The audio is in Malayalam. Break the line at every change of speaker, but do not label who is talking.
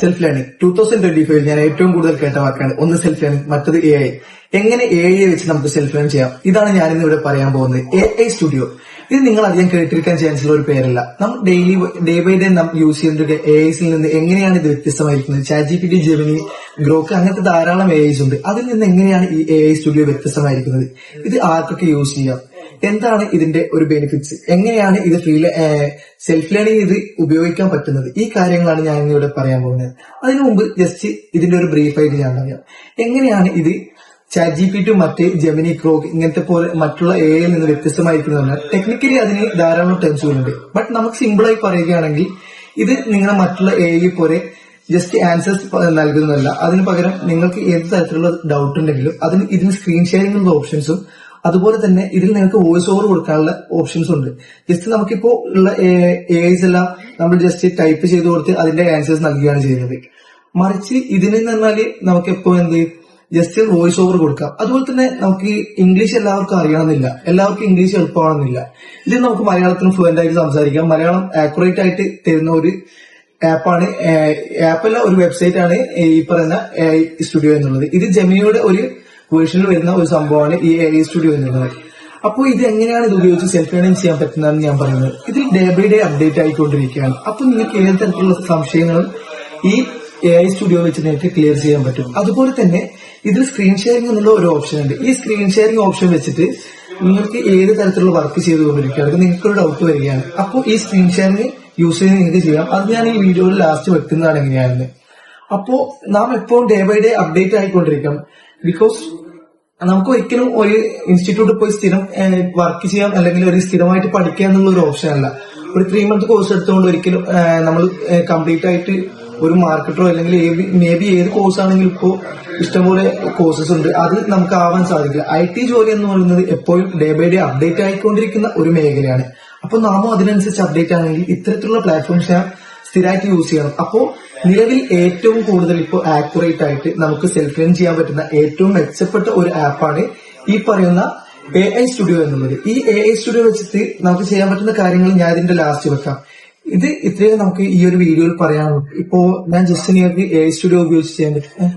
സെൽഫ് ലേണിംഗ് 2025 ഞാൻ ഏറ്റവും കൂടുതൽ കേട്ട വാക്കാണ്. ഒന്ന് സെൽഫ് ലേണിംഗ്, മറ്റത് AI. എങ്ങനെ AI വെച്ച് നമുക്ക് സെൽഫ് ലേൺ ചെയ്യാം, ഇതാണ് ഞാനിന്ന് ഇവിടെ പറയാൻ പോകുന്നത്. AI സ്റ്റുഡിയോ, ഇത് നിങ്ങൾ അധികം കേട്ടിരിക്കാൻ ചാൻസ് ഉള്ള ഒരു പേരല്ല. നമ്മൾ ഡേ ബൈ ഡേ നാം യൂസ് ചെയ്യുന്നത് AIസിൽ നിന്ന് എങ്ങനെയാണ് ഇത് വ്യത്യസ്തമായിരിക്കുന്നത്. ChatGPT, Gemini, Grok അങ്ങനത്തെ ധാരാളം AIs ഉണ്ട്. അതിൽ നിന്ന് എങ്ങനെയാണ് ഈ AI സ്റ്റുഡിയോ വ്യത്യസ്തമായിരിക്കുന്നത്, ഇത് ആർക്കൊക്കെ യൂസ് ചെയ്യാം, എന്താണ് ഇതിന്റെ ഒരു ബെനിഫിറ്റ്സ്, എങ്ങനെയാണ് ഇത് സെൽഫ് ലേണിംഗ് ഇത് ഉപയോഗിക്കാൻ പറ്റുന്നത്, ഈ കാര്യങ്ങളാണ് ഞാൻ ഇവിടെ പറയാൻ പോകുന്നത്. അതിനു മുമ്പ് ജസ്റ്റ് ഇതിന്റെ ഒരു ബ്രീഫായിട്ട് ഞാൻ പറയാം. എങ്ങനെയാണ് ഇത് ChatGPT മറ്റ് ജെമിനി, ക്രോക്ക് ഇങ്ങനത്തെ പോലെ മറ്റുള്ള AI യിൽ നിന്ന് വ്യത്യസ്തമായിരിക്കുന്നതാണ്. ടെക്നിക്കലി അതിന് ധാരാളം ടേംസുകളുണ്ട്. ബട്ട് നമുക്ക് സിമ്പിളായി പറയുകയാണെങ്കിൽ ഇത് നിങ്ങളെ മറ്റുള്ള AI പോലെ ജസ്റ്റ് ആൻസേഴ്സ് നൽകുന്നതല്ല. അതിന് പകരം നിങ്ങൾക്ക് ഏത് തരത്തിലുള്ള ഡൗട്ട് ഉണ്ടെങ്കിലും ഇതിന് സ്ക്രീൻ ഷെയറിംഗ് ഓപ്ഷൻസും അതുപോലെ തന്നെ ഇതിൽ നിങ്ങൾക്ക് വോയിസ് ഓവർ കൊടുക്കാനുള്ള ഓപ്ഷൻസ് ഉണ്ട്. ജസ്റ്റ് നമുക്കിപ്പോ ഉള്ള AIs എല്ലാം നമ്മൾ ജസ്റ്റ് ടൈപ്പ് ചെയ്ത് കൊടുത്ത് അതിന്റെ ആൻസേഴ്സ് നൽകുകയാണ് ചെയ്യുന്നത്. മറിച്ച് ഇതിനെന്ന് പറഞ്ഞാല് നമുക്ക് എപ്പോ ജസ്റ്റ് വോയിസ് ഓവർ കൊടുക്കാം. അതുപോലെ തന്നെ നമുക്ക് ഇംഗ്ലീഷ് എല്ലാവർക്കും അറിയണമെന്നില്ല, എല്ലാവർക്കും ഇംഗ്ലീഷ് എളുപ്പമാണെന്നില്ല. ഇത് നമുക്ക് മലയാളത്തിലും ഫ്ലുവന്റ് ആയിട്ട് സംസാരിക്കാം. മലയാളം ആക്യുറേറ്റ് ആയിട്ട് തരുന്ന ഒരു ആപ്പാണ്, ആപ്പല്ല ഒരു വെബ്സൈറ്റ് ആണ് ഈ പറയുന്ന AI സ്റ്റുഡിയോ എന്നുള്ളത്. ഇത് ജെമിനിയുടെ ഒരു വേർഷനിൽ വരുന്ന ഒരു സംഭവമാണ് ഈ AI സ്റ്റുഡിയോ എന്നുള്ളത്. അപ്പോൾ ഇത് എങ്ങനെയാണ് ഇത് ഉപയോഗിച്ച് സെൽഫ് ലേണിംഗ് ചെയ്യാൻ പറ്റുന്നതെന്ന് ഞാൻ പറയുന്നത്. ഇതിൽ ഡേ ബൈ ഡേ അപ്ഡേറ്റ് ആയിക്കൊണ്ടിരിക്കുകയാണ്. അപ്പൊ നിങ്ങൾക്ക് ഏത് തരത്തിലുള്ള സംശയങ്ങളും ഈ AI സ്റ്റുഡിയോ വെച്ച് നിങ്ങൾക്ക് ക്ലിയർ ചെയ്യാൻ പറ്റും. അതുപോലെ തന്നെ ഇതിൽ സ്ക്രീൻ ഷെയറിംഗ് എന്നുള്ള ഒരു ഓപ്ഷൻ ഉണ്ട്. ഈ സ്ക്രീൻ ഷെയറിംഗ് ഓപ്ഷൻ വെച്ചിട്ട് നിങ്ങൾക്ക് ഏത് തരത്തിലുള്ള വർക്ക് ചെയ്തുകൊണ്ടിരിക്കുകയാണ് നിങ്ങൾക്ക് ഒരു ഡൗട്ട് വരികയാണ്, അപ്പോൾ ഈ സ്ക്രീൻ ഷെയറിംഗ് യൂസ് ചെയ്ത് നിങ്ങൾക്ക് ചെയ്യാം. അത് ഞാൻ ഈ വീഡിയോയിൽ ലാസ്റ്റ് വെക്കുന്നതാണ് എങ്ങനെയാണെന്ന്. അപ്പോ നാം എപ്പോഴും ഡേ ബൈ ഡേ അപ്ഡേറ്റ് ആയിക്കൊണ്ടിരിക്കണം. ബിക്കോസ് നമുക്ക് ഒരിക്കലും ഒരു ഇൻസ്റ്റിറ്റ്യൂട്ടിൽ പോയി സ്ഥിരം വർക്ക് ചെയ്യാം അല്ലെങ്കിൽ ഒരു സ്ഥിരമായിട്ട് പഠിക്കുക എന്നുള്ള ഒരു ഓപ്ഷൻ അല്ല. ഒരു 3 month കോഴ്സ് എടുത്തുകൊണ്ട് ഒരിക്കലും നമ്മൾ കംപ്ലീറ്റ് ആയിട്ട് ഒരു മാർക്കറ്ററോ അല്ലെങ്കിൽ മേ ബി ഏത് കോഴ്സ് ആണെങ്കിലും ഇപ്പോൾ ഇഷ്ടംപോലെ കോഴ്സസ് ഉണ്ട്, അത് നമുക്ക് ആവാൻ സാധിക്കില്ല. IT ജോലി എന്ന് പറയുന്നത് എപ്പോഴും ഡേ ബൈ ഡേ അപ്ഡേറ്റ് ആയിക്കൊണ്ടിരിക്കുന്ന ഒരു മേഖലയാണ്. അപ്പൊ നാമോ അതിനനുസരിച്ച് അപ്ഡേറ്റ് ആണെങ്കിൽ ഇത്തരത്തിലുള്ള പ്ലാറ്റ്ഫോംസ് ഞാൻ സ്ഥിരമായിട്ട് യൂസ് ചെയ്യണം. അപ്പോ നിലവിൽ ഏറ്റവും കൂടുതൽ ഇപ്പോൾ ആക്യുറേറ്റ് ആയിട്ട് നമുക്ക് സെൽഫ് ലേൺ ചെയ്യാൻ പറ്റുന്ന ഏറ്റവും മെച്ചപ്പെട്ട ഒരു ആപ്പാണ് ഈ പറയുന്ന AI സ്റ്റുഡിയോ എന്നുള്ളത്. ഈ AI സ്റ്റുഡിയോ വെച്ചിട്ട് നമുക്ക് ചെയ്യാൻ പറ്റുന്ന കാര്യങ്ങൾ ഞാൻ ഇതിന്റെ ലാസ്റ്റ് വെക്കാം. ഇത് ഇത്രയും നമുക്ക് ഈ ഒരു വീഡിയോയിൽ പറയാനുള്ളൂ. ഇപ്പോ ഞാൻ ജസ്റ്റ് നിങ്ങൾക്ക് AI സ്റ്റുഡിയോ ഉപയോഗിച്ച് ചെയ്യാൻ പറ്റും.